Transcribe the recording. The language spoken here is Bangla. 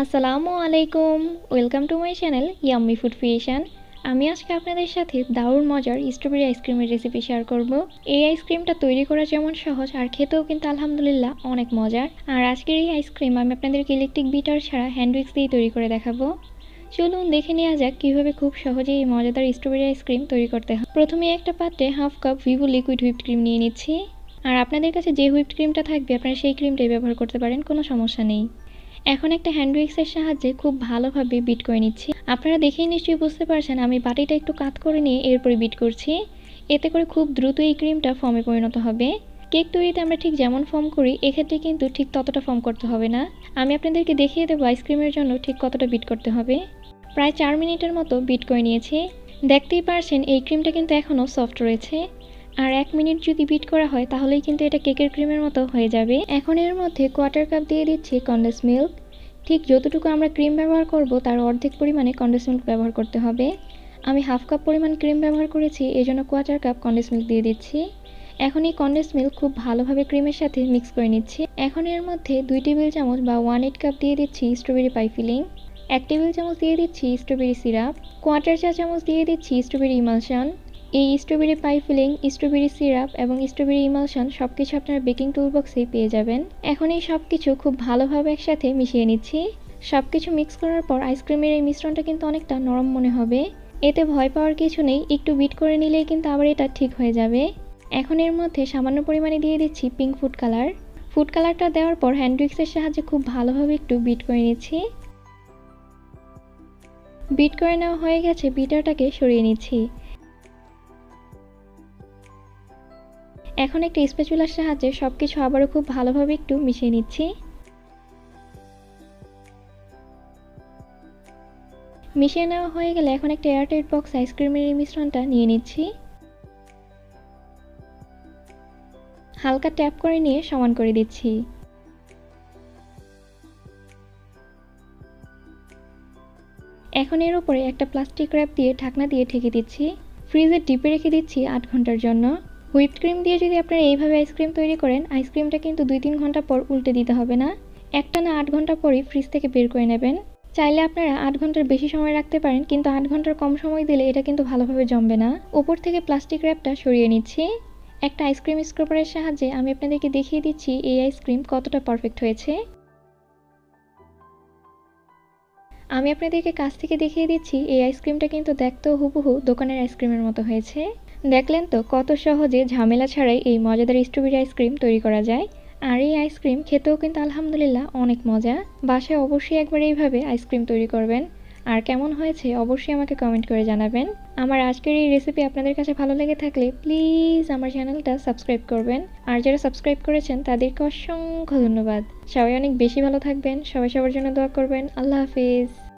আসসালামু আলাইকুম, welcome to my channel yummy food creation. আমি আজকে আপনাদের সাথে দারুণ মজার স্ট্রবেরি আইসক্রিমের রেসিপি শেয়ার করব। এই আইসক্রিমটা তৈরি করা যেমন সহজ আর খেতেও কিন্তু আলহামদুলিল্লাহ অনেক মজার। আর আজকের এই আইসক্রিম আমি আপনাদেরকে ইলেকট্রিক বিটার ছাড়া হ্যান্ড উইক্স দিয়ে তৈরি করে দেখাবো। চলুন দেখে নেওয়া যাক কীভাবে খুব সহজেই এই মজাদার স্ট্রবেরি আইসক্রিম তৈরি করতে হয়। প্রথমে একটা পাত্রে half cup Vivo liquid whipped cream নিয়ে নিচ্ছি। আর আপনাদের কাছে যে হুইপড ক্রিমটা থাকবে আপনারা সেই ক্রিমটাই ব্যবহার করতে পারেন, কোনো সমস্যা নেই। এখন একটা হ্যান্ড উইক্সের সাহায্যে খুব ভালোভাবে বিট করে নিচ্ছি। আপনারা দেখেই নিশ্চয়ই বুঝতে পারছেন আমি বাটিটা একটু কাত করে নিয়ে এরপরে বিট করছি। এতে করে খুব দ্রুত এই ক্রিমটা ফর্মে পরিণত হবে। কেক তৈরিতে আমরা ঠিক যেমন ফর্ম করি এক্ষেত্রে কিন্তু ঠিক ততটা ফর্ম করতে হবে না। আমি আপনাদেরকে দেখিয়ে দেবো আইসক্রিমের জন্য ঠিক কতটা বিট করতে হবে। প্রায় 4 মিনিটের মতো বিট করে নিয়েছি। দেখতেই পারছেন এই ক্রিমটা কিন্তু এখনও সফট রয়েছে। আর 1 মিনিট যদি বিট করা হয় তাহলেই কিন্তু এটা কেকের ক্রিমের মতো হয়ে যাবে। এখন এর মধ্যে 1/4 কাপ দিয়ে দিচ্ছি কনডেন্স মিল্ক। ঠিক যতটুকু আমরা ক্রিম ব্যবহার করব তার অর্ধেক পরিমাণে কনডেন্স মিল্ক ব্যবহার করতে হবে। আমি হাফ কাপ পরিমাণ ক্রিম ব্যবহার করেছি, এই জন্য 1/4 কাপ কনডেন্স মিল্ক দিয়ে দিচ্ছি। এখন এই কনডেন্স মিল্ক খুব ভালোভাবে ক্রিমের সাথে মিক্স করে নিচ্ছি। এখন এর মধ্যে 2 টেবিল চামচ বা 1/8 কাপ দিয়ে দিচ্ছি স্ট্রবেরি পাই ফিলিং। 1 টেবিল চামচ দিয়ে দিচ্ছি স্ট্রবেরি সিরাপ। 1/4 চা চামচ দিয়ে দিচ্ছি স্ট্রবেরি ইমালশন। এই স্ট্রবেরি পাই ফিলিং, স্ট্রবেরি সিরাপ এবং স্ট্রবেরি ইমালশন সবকিছু আপনারা বেকিং টুলবক্সেই পেয়ে যাবেন। এখন এই সবকিছু খুব ভালোভাবে একসাথে মিশিয়ে নিচ্ছি। সবকিছু মিক্স করার পর আইসক্রিমের এই মিশ্রণটা কিন্তু অনেকটা নরম মনে হবে। এতে ভয় পাওয়ার কিছু নেই, একটু বিট করে নিলেই কিন্তু আবার এটা ঠিক হয়ে যাবে। এখন এর মধ্যে সামান্য পরিমাণে দিয়ে দিচ্ছি পিঙ্ক ফুড কালার। ফুড কালারটা দেওয়ার পর হ্যান্ড উইক্সের সাহায্যে খুব ভালোভাবে একটু বিট করে নিচ্ছি। বিট করে নেওয়া হয়ে গেছে, বিটারটাকে সরিয়ে নিচ্ছি। এখন একটা স্প্যাচুলার সাহায্যে সবকিছু আবারও খুব ভালোভাবে একটু মিশিয়ে নিচ্ছি। মিশিয়ে নেওয়া হয়ে গেলে এখন একটা এয়ারটাইট বক্স আইসক্রিমের এই মিশ্রণটা নিয়ে নিচ্ছি। হালকা ট্যাপ করে নিয়ে সমান করে দিচ্ছি। এখন এর উপরে একটা প্লাস্টিক র্যাপ দিয়ে ঢাকনা দিয়ে ঢেকে দিচ্ছি। ফ্রিজে ডিপে রেখে দিচ্ছি 8 ঘন্টার জন্য। হুইপড ক্রিম দিয়ে যদি আপনারা এইভাবে আইসক্রিম তৈরি করেন, আইসক্রিমটা কিন্তু 2-3 ঘন্টা পর উল্টে দিতে হবে না। একটানা 8 ঘন্টা পরই ফ্রিজ থেকে বের করে নেবেন। চাইলে আপনারা 8 ঘন্টার বেশি সময় রাখতে পারেন, কিন্তু 8 ঘন্টার কম সময় দিলে এটা কিন্তু ভালোভাবে জমবে না। উপর থেকে প্লাস্টিক র্যাপটা সরিয়ে নিচ্ছি। একটা আইসক্রিম স্ক্রাবারের সাহায্যে আমি আপনাদেরকে দেখিয়ে দিচ্ছি এই আইসক্রিম কতটা পারফেক্ট হয়েছে। আমি আপনাদেরকে কাছ থেকে দেখিয়ে দিচ্ছি এই আইসক্রিমটা কিন্তু দেখতেও হুবহু দোকানের আইসক্রিমের মতো হয়েছে। দেখলেন তো কত সহজে ঝামেলা ছাড়াই এই মজাদার স্ট্রবেরি আইসক্রিম তৈরি করা যায়। আর এই আইসক্রিম খেতেও কিন্তু আলহামদুলিল্লাহ অনেক মজা। বাসায় অবশ্যই একবার এইভাবে আইসক্রিম তৈরি করবেন। আর কেমন হয়েছে অবশ্যই আমাকে কমেন্ট করে জানাবেন। আমার আজকের এই রেসিপি আপনাদের কাছে ভালো লেগে থাকলে প্লিজ আমার চ্যানেলটা সাবস্ক্রাইব করবেন। আর যারা সাবস্ক্রাইব করেছেন তাদেরকে অসংখ্য ধন্যবাদ। সবাই অনেক বেশি ভালো থাকবেন, সবাই সবার জন্য দোয়া করবেন। আল্লাহ হাফিজ।